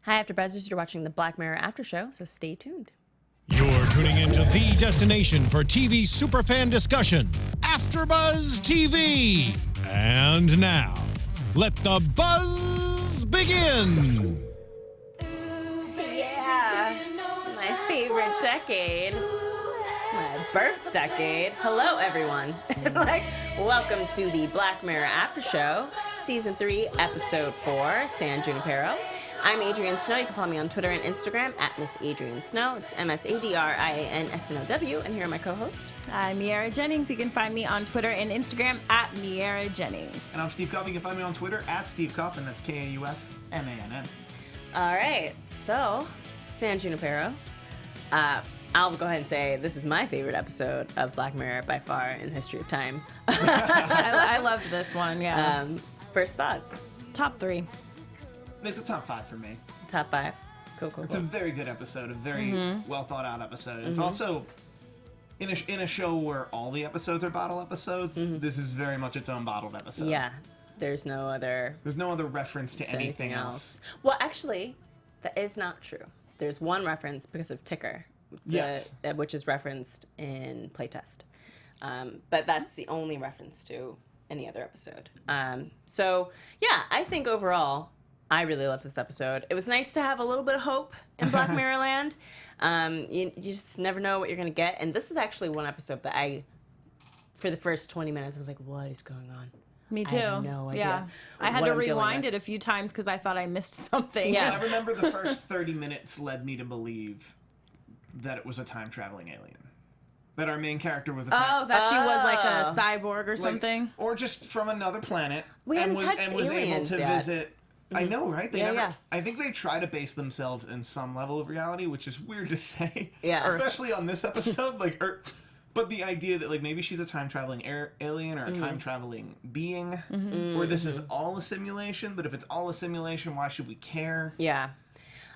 Hi, AfterBuzzers. You're watching the Black Mirror After Show, so stay tuned. You're tuning into the destination for TV superfan discussion, AfterBuzz TV. And now, let the buzz begin. Yeah, my favorite decade, my birth decade. Hello, everyone. Welcome to the Black Mirror After Show, Season 3, Episode 4, San Junipero. I'm Adrian Snow. You can follow me on Twitter and Instagram at Miss Adrian Snow. It's MSADRIANSNOW. And here are my co-hosts. I'm Miaira Jennings. You can find me on Twitter and Instagram at Miaira Jennings. And I'm Steve Kaufmann. You can find me on Twitter at Steve Kaufmann. That's KAUFMANN. All right, so San Junipero. I'll go ahead and say this is my favorite episode of Black Mirror by far in the history of time. I loved this one, yeah. First thoughts? Top 3. It's a top 5 for me. Top 5. Cool. It's a very good episode, a very well thought out episode. It's also in a show where all the episodes are bottle episodes. This is very much its own bottled episode. Yeah, there's no other reference to anything else. Well, actually, that is not true. There's one reference because of Ticker, which is referenced in Playtest. But that's the only reference to any other episode. So, yeah, I think overall, I really loved this episode. It was nice to have a little bit of hope in Black Mirror land. You just never know what you're going to get. And this is actually one episode that for the first 20 minutes, I was like, what is going on? Me too. I have no idea. Yeah. I had to rewind it a few times because I thought I missed something. Yeah. Well, I remember the first 30 minutes led me to believe that it was a time-traveling alien. That our main character was a time... Oh, that she was like a cyborg or something? Or just from another planet. We hadn't touched was aliens able to yet. visit... I know, right? They never. Yeah. I think they try to base themselves in some level of reality, which is weird to say. Yeah. Especially on this episode, but the idea that maybe she's a time traveling alien or a time traveling being, or this is all a simulation. But if it's all a simulation, why should we care? Yeah,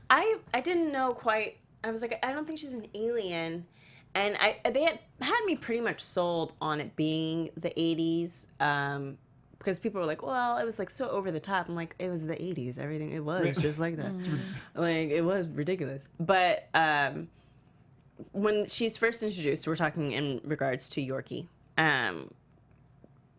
I didn't know quite. I was like, I don't think she's an alien, and they had me pretty much sold on it being the 80s. Because people were like, well, it was like so over the top. I'm like, it was the 80s. Everything, it was just like that. Like, it was ridiculous. But when she's first introduced, we're talking in regards to Yorkie.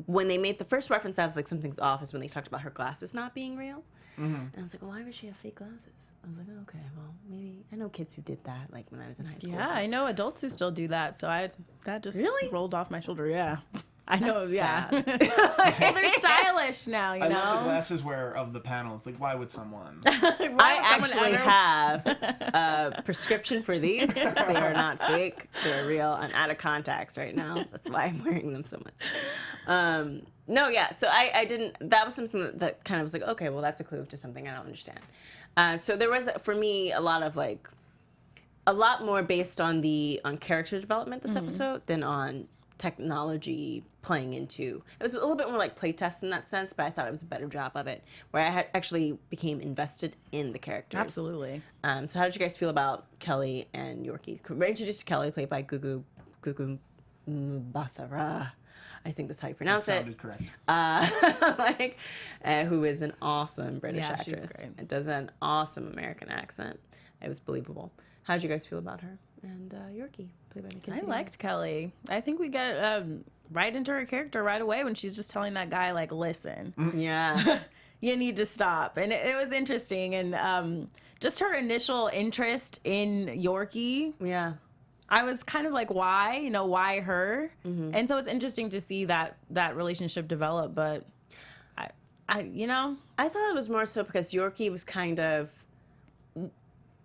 When they made the first reference, I was like, something's off, is when they talked about her glasses not being real. And I was like, well, why would she have fake glasses? I was like, oh, okay, well, maybe. I know kids who did that, like, when I was in high school. Yeah, I know adults who still do that, so that just Really? rolled off my shoulder, yeah. I know, That's yeah. sad. Well, they're stylish now, you I know? love the glasses wear of the panels. Like, why would someone? I actually have a prescription for these. They are not fake. They're real. I'm out of contacts right now. That's why I'm wearing them so much. No, yeah. So I didn't. That was something that kind of was like, okay, well, that's a clue to something I don't understand. So there was, for me, a lot more based on character development this episode than on technology playing into. It was a little bit more like playtest in that sense, but I thought it was a better job of it, where I actually became invested in the characters. Absolutely. So how did you guys feel about Kelly and Yorkie? We're introduced to Kelly, played by Gugu Mbatha-Raw. I think that's how you pronounce That it. sounded correct. Who is an awesome British actress. She's great. It does an awesome American accent. It was believable. How did you guys feel about her and Yorkie, played by Mackenzie? I liked Kelly. I think we get right into her character right away when she's just telling that guy, like, listen. Yeah. You need to stop. And it was interesting. And just her initial interest in Yorkie, Yeah. I was kind of like, why? You know, why her? And so it's interesting to see that relationship develop. But, I thought it was more so because Yorkie was kind of,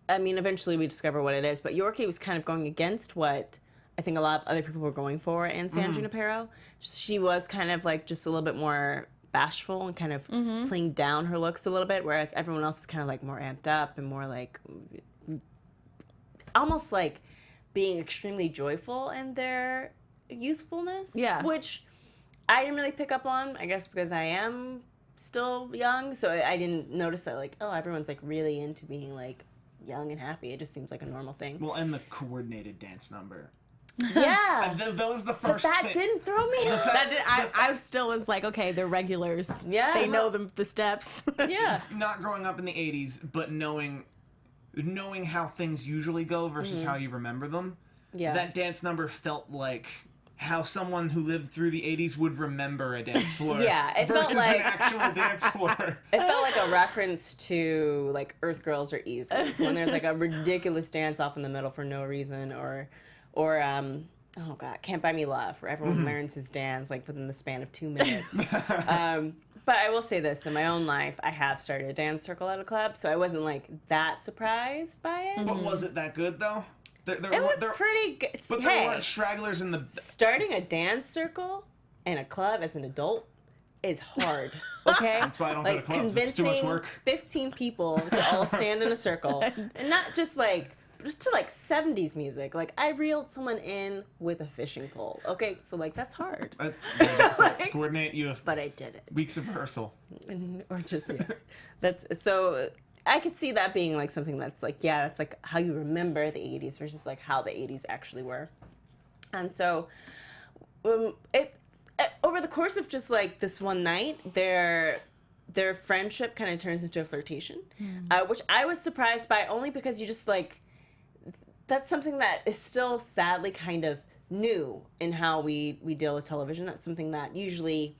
I mean, eventually we discover what it is, but Yorkie was kind of going against what I think a lot of other people were going for in San Junipero. She was kind of like just a little bit more bashful and kind of playing down her looks a little bit, whereas everyone else is kind of like more amped up and more like, almost like being extremely joyful in their youthfulness. Yeah. Which I didn't really pick up on, I guess because I am still young, so I didn't notice that, like, oh, everyone's like really into being like young and happy. It just seems like a normal thing. Well, and the coordinated dance number. Yeah. That was the But first that thing. didn't throw me off. I still was like, okay, they're regulars. Yeah. They know the steps. Yeah. Not growing up in the 80s, but knowing how things usually go versus how you remember them. Yeah. That dance number felt like how someone who lived through the 80s would remember a dance floor. Yeah, it felt versus like- an actual dance floor. It felt like a reference to like Earth Girls Are Easy, when there's like a ridiculous dance off in the middle for no reason, or oh god, Can't Buy Me Love, where everyone learns his dance like within the span of 2 minutes. But I will say this, in my own life, I have started a dance circle at a club, so I wasn't like that surprised by it. But was it that good though? It was pretty good. But there weren't stragglers in the. Starting a dance circle in a club as an adult is hard, okay? That's why I don't go to clubs. It's too much work. 15 people to all stand in a circle, and not just like to like 70s music. Like I reeled someone in with a fishing pole. Okay, so like that's hard. To coordinate, you have But I did it. weeks of rehearsal. Or just yes. That's so. I could see that being like something that's like, yeah, that's like how you remember the 80s versus like how the 80s actually were. And so it over the course of just like this one night, their friendship kind of turns into a flirtation, which I was surprised by only because you just like, that's something that is still sadly kind of new in how we deal with television. That's something that usually,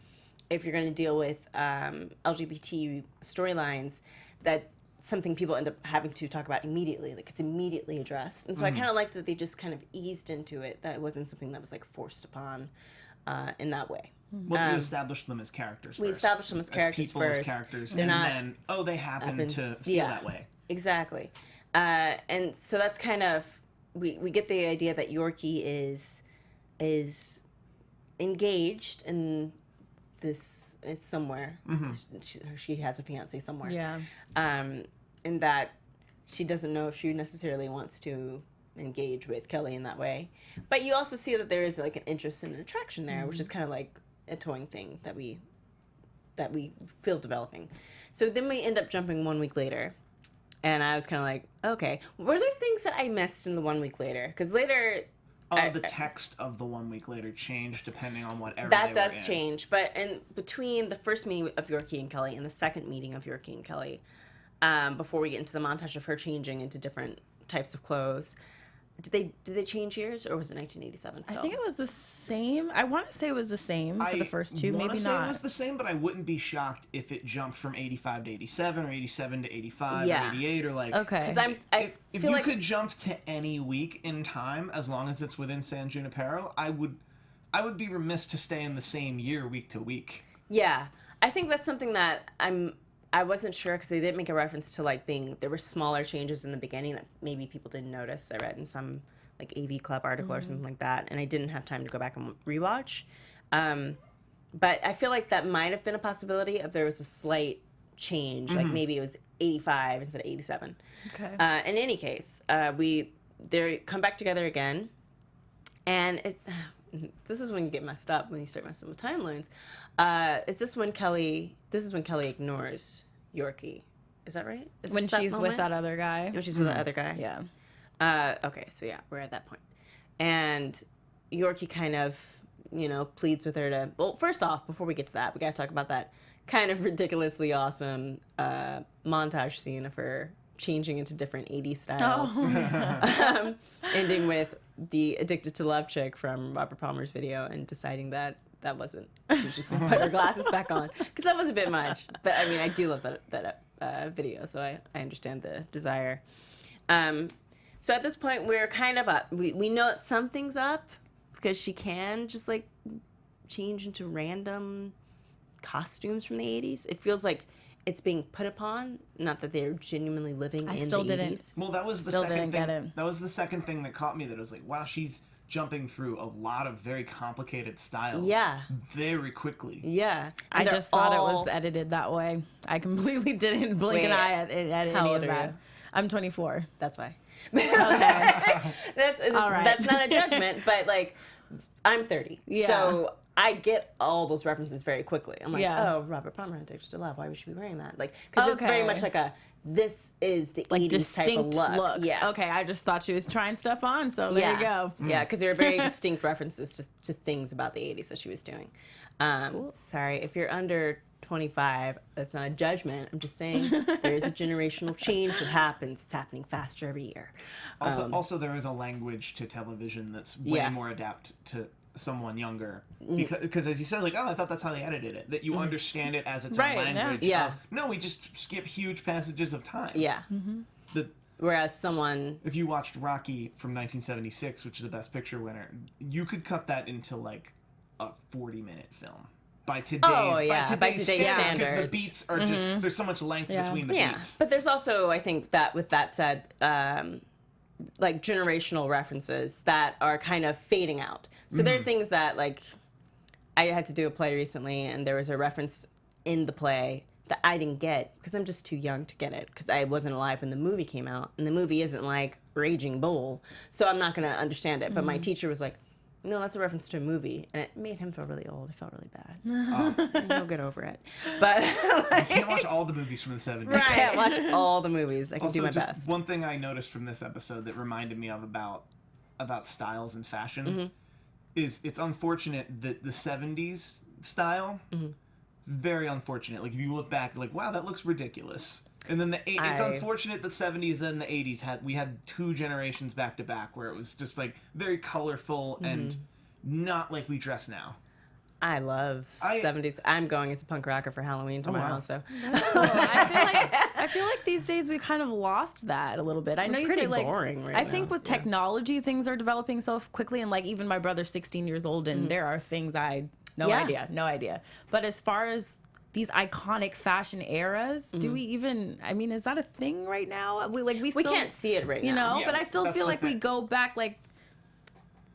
if you're going to deal with LGBT storylines, that something people end up having to talk about immediately. Like it's immediately addressed. And so I kind of like that they just kind of eased into it. That it wasn't something that was like forced upon in that way. Well, you established them as characters first. We established them as characters people, first. as characters, They're and not then, they happen to feel yeah. that way. Exactly. And so that's kind of, we get the idea that Yorkie is engaged in this, it's somewhere. She has a fiance somewhere. Yeah. And that she doesn't know if she necessarily wants to engage with Kelly in that way. But you also see that there is like an interest and an attraction there, which is kind of like a toying thing that we feel developing. So then we end up jumping 1 week later. And I was kind of like, okay. Were there things that I missed in the 1 week later? Because later... The text of the 1 week later changed depending on whatever that they were does in. change. But in between the first meeting of Yorkie and Kelly and the second meeting of Yorkie and Kelly, before we get into the montage of her changing into different types of clothes, did they change years, or was it 1987 still? I think it was the same. I want to say it was the same for the first two, maybe say not. It was the same, but I wouldn't be shocked if it jumped from 85 to 87 or 87 to 85 Yeah. or 88 or like. Okay. Because I If feel you like could jump to any week in time, as long as it's within San Junipero, I would be remiss to stay in the same year week to week. yeah, I think that's something that I wasn't sure because they did make a reference to like there were smaller changes in the beginning that maybe people didn't notice. I read in some like AV Club article or something like that, and I didn't have time to go back and rewatch. But I feel like that might have been a possibility if there was a slight change, like maybe it was 85 instead of 87. Okay. In any case, they come back together again, and this is when you get messed up, when you start messing with timelines. This is when Kelly ignores Yorkie. Is that right? Is When this that she's with moment? that other guy. When she's with that other guy? Yeah. Okay, so yeah, we're at that point. And Yorkie kind of, pleads with her to... Well, first off, before we get to that, we got to talk about that kind of ridiculously awesome montage scene of her changing into different 80s styles. Oh. Ending with the Addicted to Love chick from Robert Palmer's video and deciding that wasn't... She was just going to put her glasses back on. Because that was a bit much. But, I mean, I do love that video, so I understand the desire. So at this point, we're kind of up. We know that something's up because she can just like change into random costumes from the 80s. It feels like it's being put upon, not that they're genuinely living in still the didn't. 80s. Well, that was the Still second didn't get thing. it. That was the second thing that caught me. That was like, wow, she's jumping through a lot of very complicated styles. Yeah. Very quickly. Yeah. I And just they're thought it all- was edited that way. I completely didn't blink an Wait, eye at any how old of are that. you? I'm 24. That's why. Okay. That's All right. That's not a judgment, but like I'm 30. Yeah. So I get all those references very quickly. I'm like, Yeah. oh, Robert Palmer had Dexter Love. Why would she be wearing that? Like, because it's very much like this is the 80s type of look. looks. Yeah. Okay, I just thought she was trying stuff on, so there you go. Yeah, because there are very distinct references to things about the 80s that she was doing. Sorry, if you're under 25, that's not a judgment. I'm just saying there is a generational change that happens. It's happening faster every year. Also, there is a language to television that's way more adapt to someone younger, because as you said, like, oh, I thought that's how they edited it, that you understand it as its own language. Yeah. No, we just skip huge passages of time. Yeah. Whereas if you watched Rocky from 1976, which is a Best Picture winner, you could cut that into like a 40-minute film by today's standards, because the beats are just, there's so much length between the beats. But there's also, I think that with that said, like generational references that are kind of fading out. So there are things that, like, I had to do a play recently, and there was a reference in the play that I didn't get because I'm just too young to get it, because I wasn't alive when the movie came out, and the movie isn't like Raging Bull, so I'm not going to understand it. But my teacher was like, no, that's a reference to a movie, and it made him feel really old. I felt really bad. And he'll get over it. But I can't watch all the movies from the 70s. I can't watch all the movies. I can Also, do my just best. one thing I noticed from this episode that reminded me of about styles and fashion is it's unfortunate that the 70s style, very unfortunate. Like, if you look back, like, wow, that looks ridiculous. And then it's unfortunate that 70s and the 80s we had two generations back to back where it was just like very colorful and not like we dress now. I love 70s. I'm going as a punk rocker for Halloween tomorrow. So I feel like these days we kind of lost that a little bit. I know you say like boring right I think with technology things are developing so quickly, and like even my brother's 16 years old, and there are things no idea. But as far as these iconic fashion eras, do we even? I mean, is that a thing right now? We still can't see it right now. You know, Yeah, but I still feel like we thing. go back like.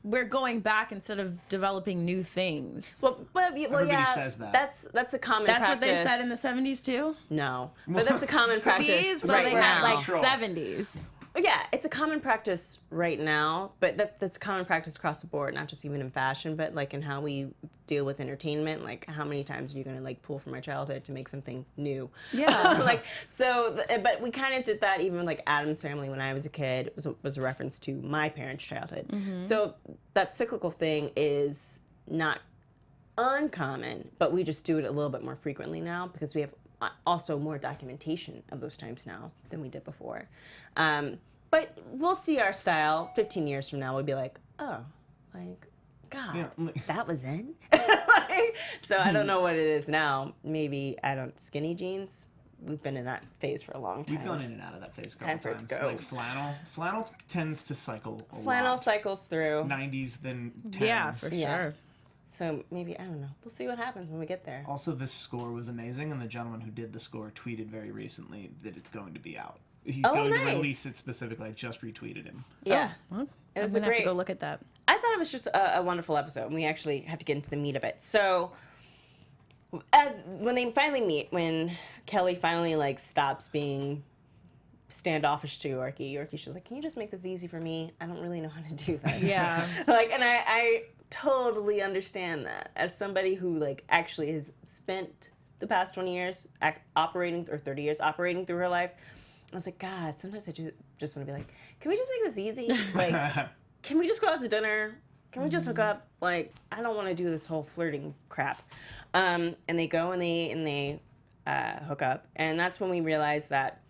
We're going back instead of developing new things. Everybody says that. That's a common That's practice. what they said in the 70s too? No, but that's a common practice See? So right they now. had like Control. 70s. Yeah, it's a common practice right now, but that's a common practice across the board, not just even in fashion, but like in how we deal with entertainment. Like, how many times are you going to like pull from my childhood to make something new? Yeah. But we kind of did that even like Addams Family when I was a kid was a reference to my parents' childhood. So that cyclical thing is not uncommon, but we just do it a little bit more frequently now because we have also more documentation of those times now than we did before. But we'll see our style 15 years from now. We'll be like, oh, like, God, that was in? So I don't know what it is now. Maybe, skinny jeans. We've been in that phase for a long time. We've gone in and out of that phase a couple Time for it times. to go. Like flannel. Flannel tends to cycle a lot. Flannel cycles through. 90s, then 10s. Yeah, for sure. So maybe, I don't know. We'll see what happens when we get there. Also, this score was amazing, and the gentleman who did the score tweeted very recently that it's going to be out. He's going to release it specifically. I just retweeted him. Yeah. Well, It was I'm gonna a have to great- go look at that. I thought it was just a wonderful episode, and we actually have to get into the meat of it. So, when they finally meet, when Kelly finally like stops being standoffish to Yorkie, she's like, "Can you just make this easy for me? I don't really know how to do this." Yeah. And I totally understand that as somebody who like actually has spent the past 20 years operating, or 30 years operating through her life. I was like, God, sometimes I just want to be like, can we just make this easy? Like, can we just go out to dinner? Can we just hook up? Like, I don't want to do this whole flirting crap. And they go and they hook up. And that's when we realize that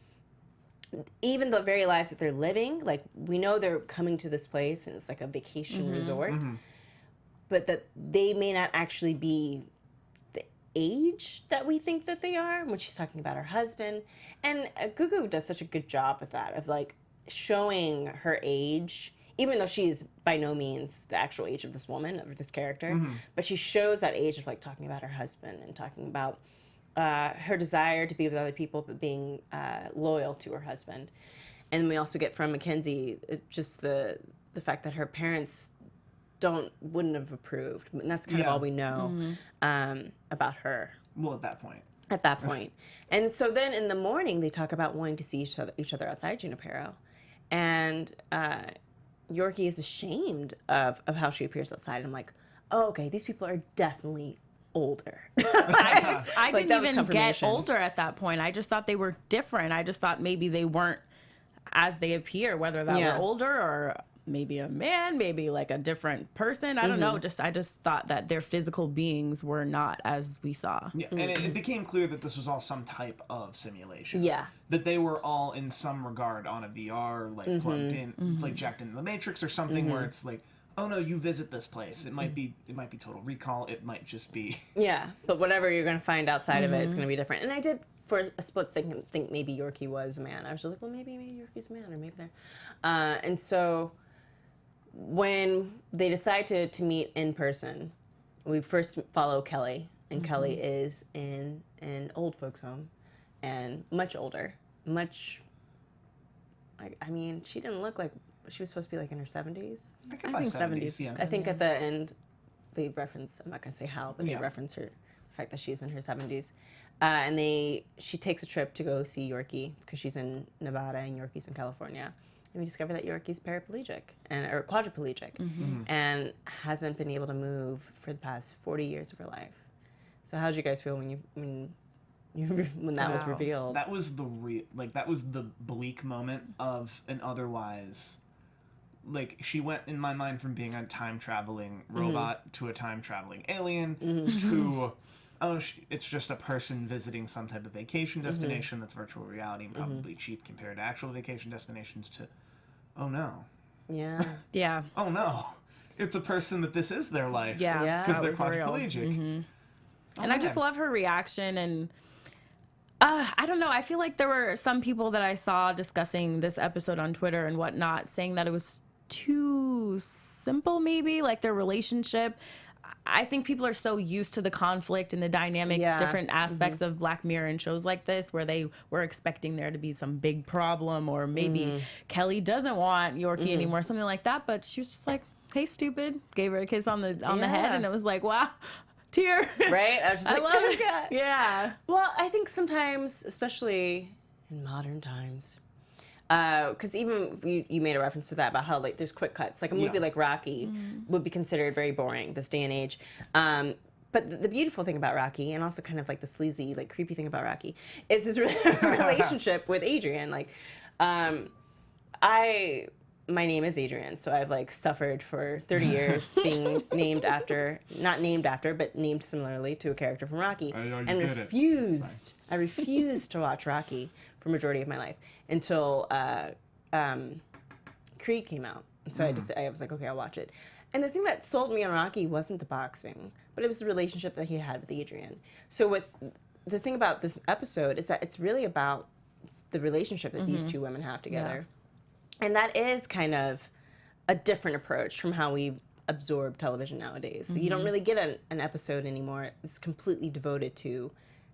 even the very lives that they're living, like, we know they're coming to this place and it's like a vacation resort, but that they may not actually be the age that we think that they are, when she's talking about her husband. And Gugu does such a good job with that, of like showing her age, even though she is by no means the actual age of this woman, of this character, but she shows that age of like talking about her husband and talking about her desire to be with other people, but being loyal to her husband. And then we also get from Mackenzie just the fact that her parents wouldn't have approved, and that's kind of all we know about her. Well, at that point. At that point. And so then in the morning, they talk about wanting to see each other outside Junipero. And Yorkie is ashamed of how she appears outside. I'm like, oh, okay, these people are definitely older. I Like, didn't that was even get confirmation. older at that point. I just thought they were different. I just thought maybe they weren't as they appear, whether that Yeah. were older or maybe a man, maybe like a different person. I don't know. I just thought that their physical beings were not as we saw. Yeah, and it became clear that this was all some type of simulation. Yeah. That they were all in some regard on a VR, like plugged in, like jacked into the Matrix or something, where it's like, oh no, you visit this place. It might be Total Recall. It might just be. Yeah, but whatever you're going to find outside of it is going to be different. And I did, for a split second, think maybe Yorkie was a man. I was just like, well, maybe Yorkie's a man, or maybe they're... and so when they decide to meet in person, we first follow Kelly, and Kelly is in an old folks home, and much older, much... I mean, she didn't look like... She was supposed to be like in her 70s. I I think 70s. yeah. I think at the end, they reference, I'm not going to say how, but they Yeah. reference her, the fact that she's in her 70s. And she takes a trip to go see Yorkie because she's in Nevada and Yorkie's in California. And we discover that Yorkie's paraplegic or quadriplegic and hasn't been able to move for the past 40 years of her life. So how did you guys feel when that was Wow. revealed? That was that was the bleak moment of an otherwise, like, she went in my mind from being a time traveling robot to a time traveling alien to, it's just a person visiting some type of vacation destination that's virtual reality and probably cheap compared to actual vacation destinations to, oh no, Yeah. Yeah. oh no, it's a person that this is their life. Yeah. Yeah. Because that they're was real. quadriplegic. Oh, And I just man. love her reaction. And I don't know. I feel like there were some people that I saw discussing this episode on Twitter and whatnot, saying that it was too simple, maybe, like their relationship. I think people are so used to the conflict and the dynamic, Yeah. different aspects of Black Mirror and shows like this, where they were expecting there to be some big problem, or maybe Kelly doesn't want Yorkie anymore, something like that. But she was just like, "Hey, stupid," gave her a kiss on the head, and it was like, wow, tear. Right? I was just I like, love it. Yeah. Well, I think sometimes, especially in modern times, because even you made a reference to that about how like there's quick cuts. Like a movie Yeah. like Rocky would be considered very boring this day and age. But the beautiful thing about Rocky, and also kind of like the sleazy, like creepy thing about Rocky, is his relationship with Adrian. Like, my name is Adrian, so I've like suffered for 30 years being not named after, but named similarly to a character from Rocky, and I refused to watch Rocky for majority of my life until Creed came out. And so I was like, okay, I'll watch it. And the thing that sold me on Rocky wasn't the boxing, but it was the relationship that he had with Adrian. So the thing about this episode is that it's really about the relationship that these two women have together. And that is kind of a different approach from how we absorb television nowadays. So you don't really get an episode anymore. It's completely devoted to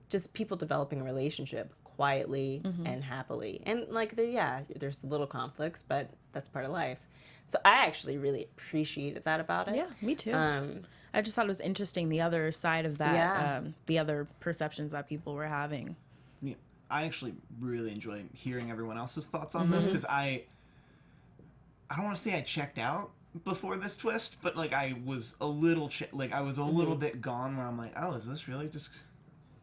just people developing a relationship quietly and happily. And like there's little conflicts, but that's part of life. So I actually really appreciated that about it. Yeah, me too. I just thought it was interesting, the other side of that, the other perceptions that people were having. Yeah, I actually really enjoy hearing everyone else's thoughts on this, because I don't want to say I checked out before this twist, but like I was a little little bit gone, where I'm like, oh, is this really just...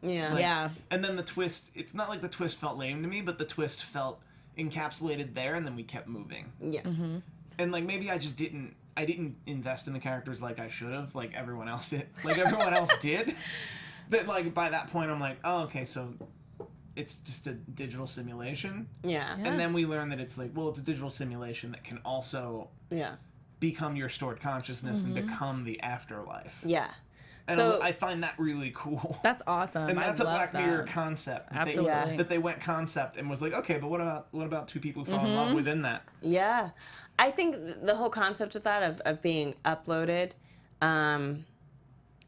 Yeah. Yeah. And then the twist, it's not like the twist felt lame to me, but the twist felt encapsulated there, and then we kept moving. Yeah. And like maybe I didn't invest in the characters like I should have, like everyone else did. That like by that point I'm like, oh, okay, so it's just a digital simulation. Yeah. And then we learn that it's like, well, it's a digital simulation that can also become your stored consciousness and become the afterlife. Yeah. And So I find that really cool. That's awesome. And that's I a love Black that. Mirror concept. Absolutely. That they went concept and was like, okay, but what about two people who fall in love within that? yeah, I think the whole concept of that of being uploaded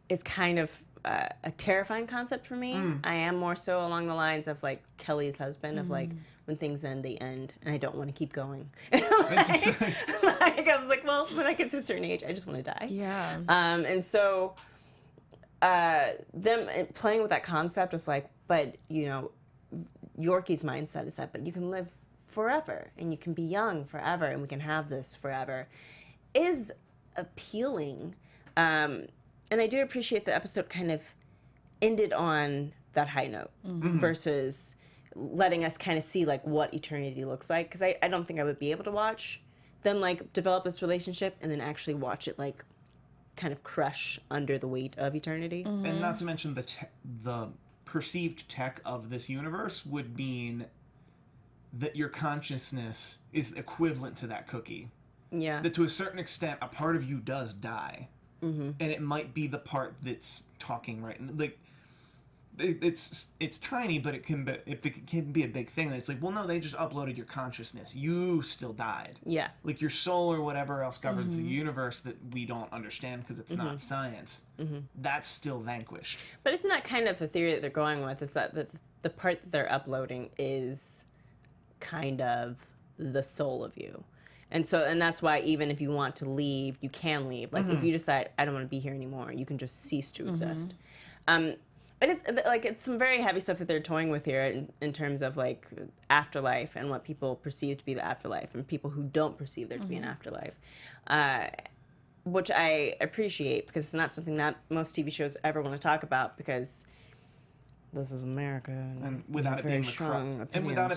is kind of a terrifying concept for me. I am more so along the lines of like Kelly's husband of like when things end, they end, and I don't want to keep going. like, I was like, well, when I get to a certain age, I just want to die. Yeah. And so them playing with that concept of like, but you know, Yorkie's mindset is that, but you can live forever and you can be young forever and we can have this forever, is appealing. I do appreciate the episode kind of ended on that high note versus letting us kind of see like what eternity looks like, because I don't think I would be able to watch them like develop this relationship and then actually watch it like kind of crush under the weight of eternity. And not to mention the perceived tech of this universe would mean that your consciousness is equivalent to that cookie. Yeah. That to a certain extent, a part of you does die. And it might be the part that's talking right. Like, it's tiny, but it can be a big thing. It's like, well, no, they just uploaded your consciousness. You still died. Yeah. Like your soul or whatever else governs the universe that we don't understand because it's not science. That's still vanquished. But isn't that kind of the theory that they're going with? Is that the part that they're uploading is kind of the soul of you. And that's why even if you want to leave, you can leave. Like if you decide, I don't want to be here anymore, you can just cease to exist. But it's some very heavy stuff that they're toying with here in terms of like afterlife and what people perceive to be the afterlife and people who don't perceive there to be an afterlife, which I appreciate because it's not something that most TV shows ever want to talk about because this is America, and without it being the crux, without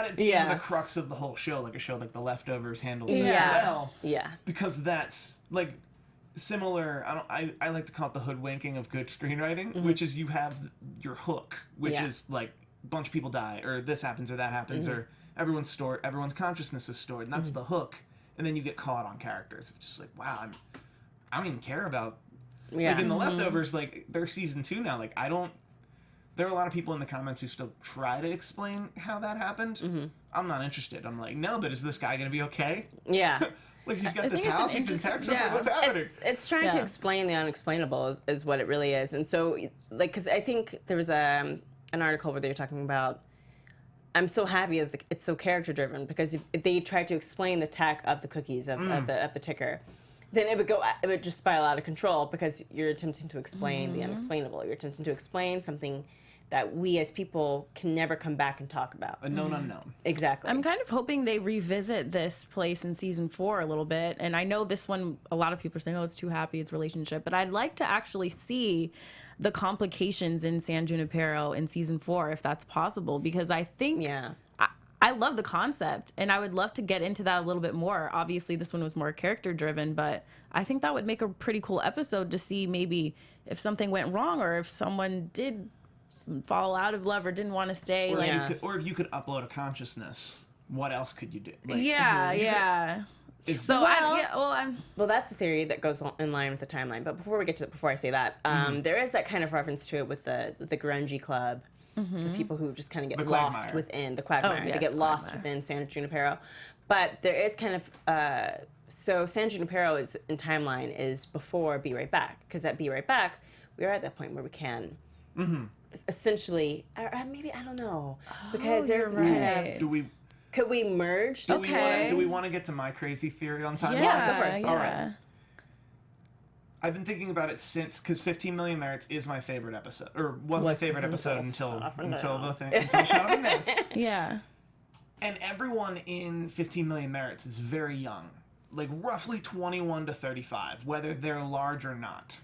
it being the crux of the whole show, like a show like The Leftovers handles this well. Yeah, because that's like similar. I like to call it the hoodwinking of good screenwriting, which is you have your hook, which is like a bunch of people die, or this happens, or that happens, or everyone's consciousness is stored, and that's the hook. And then you get caught on characters, just like, wow, I don't even care about. Yeah. Like in The Leftovers, like they're season 2 now. Like there are a lot of people in the comments who still try to explain how that happened. I'm not interested. I'm like, no, but is this guy gonna be okay? Yeah. Like he's got this house, he's in Texas. Like, what's happening? It's trying to explain the unexplainable is what it really is. And so, like, because I think there was an article where they were talking about. I'm so happy that it's so character driven because if they tried to explain the tech of the cookies of the ticker, then it would just spiral out of control because you're attempting to explain the unexplainable. You're attempting to explain something that we as people can never come back and talk about. A known unknown. Exactly. I'm kind of hoping they revisit this place in season 4 a little bit. And I know this one, a lot of people are saying, oh, it's too happy, it's relationship. But I'd like to actually see the complications in San Junipero in season 4, if that's possible. Because I think... I love the concept, and I would love to get into that a little bit more. Obviously, this one was more character-driven, but I think that would make a pretty cool episode to see maybe if something went wrong or if someone did fall out of love or didn't want to stay. Or if you could upload a consciousness, what else could you do? Like, Well, that's a theory that goes in line with the timeline. But before I say that, there is that kind of reference to it with the grungy club. The people who just kind of get lost within the quagmire. They get lost within San Junipero. But there is kind of... so San Junipero in timeline is before Be Right Back. Because at Be Right Back, we are at that point where we can essentially... maybe, I don't know. Because there's this kind of... Could we merge? Do we want to get to my crazy theory on timeline? Yeah. All right. I've been thinking about it since, because 15 Million Merits is my favorite episode, or was my favorite episode until Shut Up and Dance. Yeah. And everyone in 15 Million Merits is very young, like roughly 21 to 35, whether they're large or not.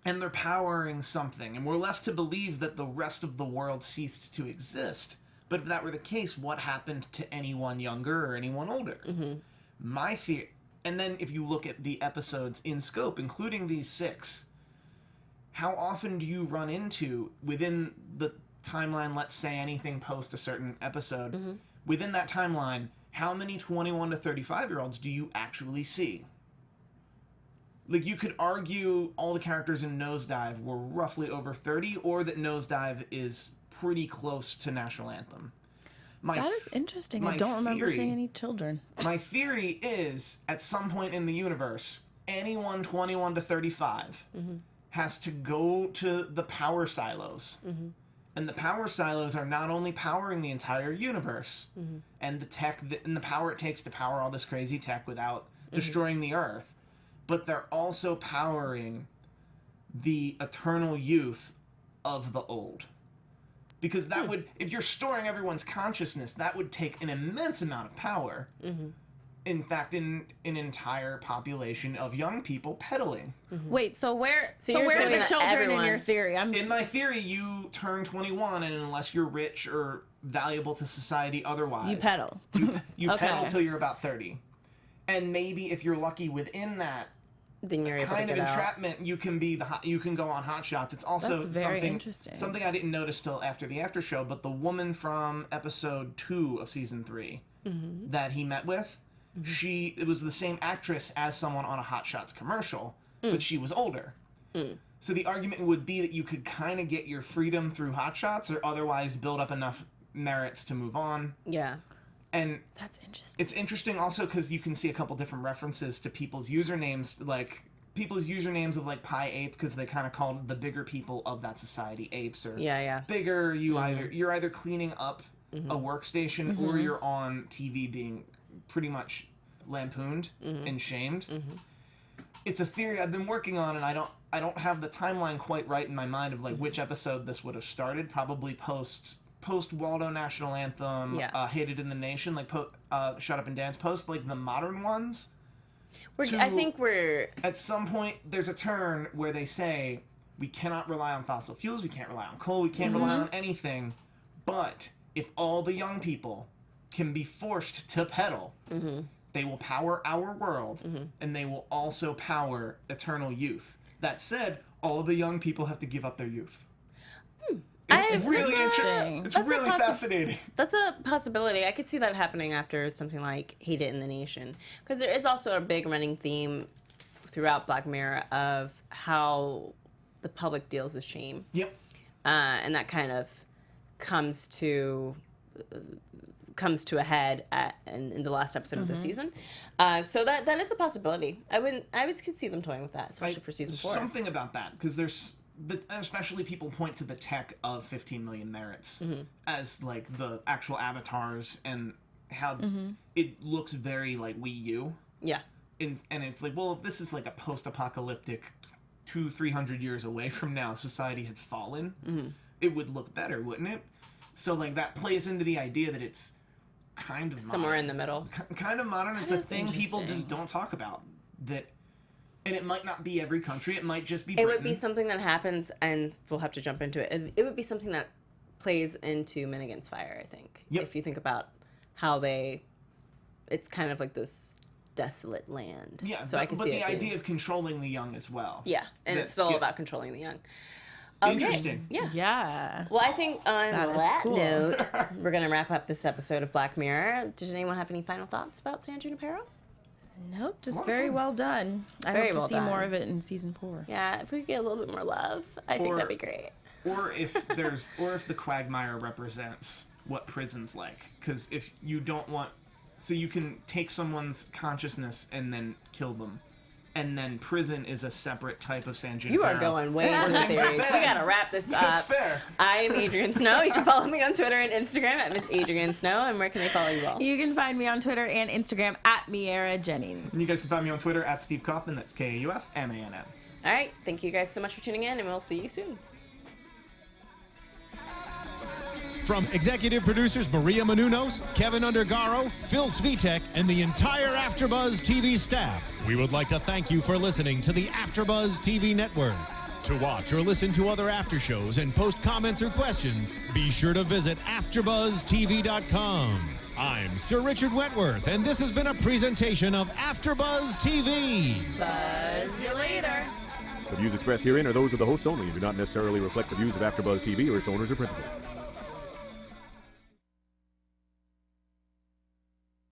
And they're powering something, and we're left to believe that the rest of the world ceased to exist. But if that were the case, what happened to anyone younger or anyone older? My theory... And then if you look at the episodes in scope, including these 6, how often do you run into, within the timeline, let's say anything post a certain episode, within that timeline, how many 21 to 35-year-olds do you actually see? Like, you could argue all the characters in Nosedive were roughly over 30, or that Nosedive is pretty close to National Anthem. That is interesting. I don't remember seeing any children. My theory is, at some point in the universe, anyone 21 to 35 has to go to the power silos. And the power silos are not only powering the entire universe and the tech and the power it takes to power all this crazy tech without destroying the Earth, but they're also powering the eternal youth of the old. Because that would, if you're storing everyone's consciousness, that would take an immense amount of power. in fact, an entire population of young people peddling. Wait, so where you're where are saying the that children in everyone- your theory? In my theory, you turn 21, and unless you're rich or valuable to society otherwise, You peddle. You Okay. peddle till you're about 30. And maybe if you're lucky within that Then you're able to kind of get out. entrapment, you can be you can go on hot shots. It's also That's very something interesting. something I didn't notice till after the after show, but the woman from episode 2 of season 3 that he met with, it was the same actress as someone on a Hot Shots commercial, but she was older. So the argument would be that you could kind of get your freedom through Hot Shots, or otherwise build up enough merits to move on. Yeah. And That's interesting. it's interesting also because you can see a couple different references to people's usernames, like people's usernames of like Pi Ape, because they kind of called the bigger people of that society apes, or Yeah. bigger. You're either cleaning up a workstation or you're on TV being pretty much lampooned and shamed. It's a theory I've been working on, and I don't have the timeline quite right in my mind of like which episode this would have started. Probably post Waldo National Anthem, Yeah. Hated in the Nation, like Shut Up and Dance, post like the modern ones. I think we're At some point, there's a turn where they say, we cannot rely on fossil fuels, we can't rely on coal, we can't rely on anything, but if all the young people can be forced to pedal, they will power our world, and they will also power eternal youth. That said, all the young people have to give up their youth. It's really interesting. It's That's a really possi- fascinating. That's a possibility. I could see that happening after something like Hate It in the Nation. Because there is also a big running theme throughout Black Mirror of how the public deals with shame. Yep. And that kind of comes to a head in the last episode of the season. So that is a possibility. I could see them toying with that, especially for season 4. Something about that, because especially people point to the tech of 15 million merits as like the actual avatars, and how it looks very like Wii U. Yeah. And it's like, well, if this is like a post-apocalyptic 200-300 years away from now, society had fallen, it would look better, wouldn't it? So like that plays into the idea that it's kind of Somewhere modern. in the middle. Kind of modern. It's a is thing people interesting. just don't talk about. And it might not be every country. It might just be It Britain. would be something that happens, and we'll have to jump into it. It would be something that plays into Men Against Fire, I think. Yep. If you think about how it's kind of like this desolate land. Yeah, so I can but see the it being- idea of controlling the young as well. Yeah, and it's That's still good. about controlling the young. Interesting. Yeah. Yeah. Well, I think on That that, is cool. note, we're going to wrap up this episode of Black Mirror. Does anyone have any final thoughts about San Junipero? Nope, just lot of very fun. well done. I Very hope to well see done. more of it in season 4. Yeah, if we could get a little bit more love, I think Or- that'd be great. Or if the quagmire represents what prison's like, because if you don't want, so you can take someone's consciousness and then kill them, and then prison is a separate type of San Junipero. You are going way into the Things are theories. We bad. gotta wrap this That's up. fair. I am Adrian Snow. You can follow me on Twitter and Instagram at Miss Adrian Snow. And where can they follow you all? You can find me on Twitter and Instagram at Miaira Jennings. And you guys can find me on Twitter at Steve Kaufmann. That's Kaufmann. All right. Thank you guys so much for tuning in, and we'll see you soon. From executive producers Maria Menounos, Kevin Undergaro, Phil Svitek, and the entire AfterBuzz TV staff, we would like to thank you for listening to the AfterBuzz TV network. To watch or listen to other after shows and post comments or questions, be sure to visit AfterBuzzTV.com. I'm Sir Richard Wentworth, and this has been a presentation of AfterBuzz TV. Buzz you later. The views expressed herein are those of the hosts only and do not necessarily reflect the views of AfterBuzz TV or its owners or principals.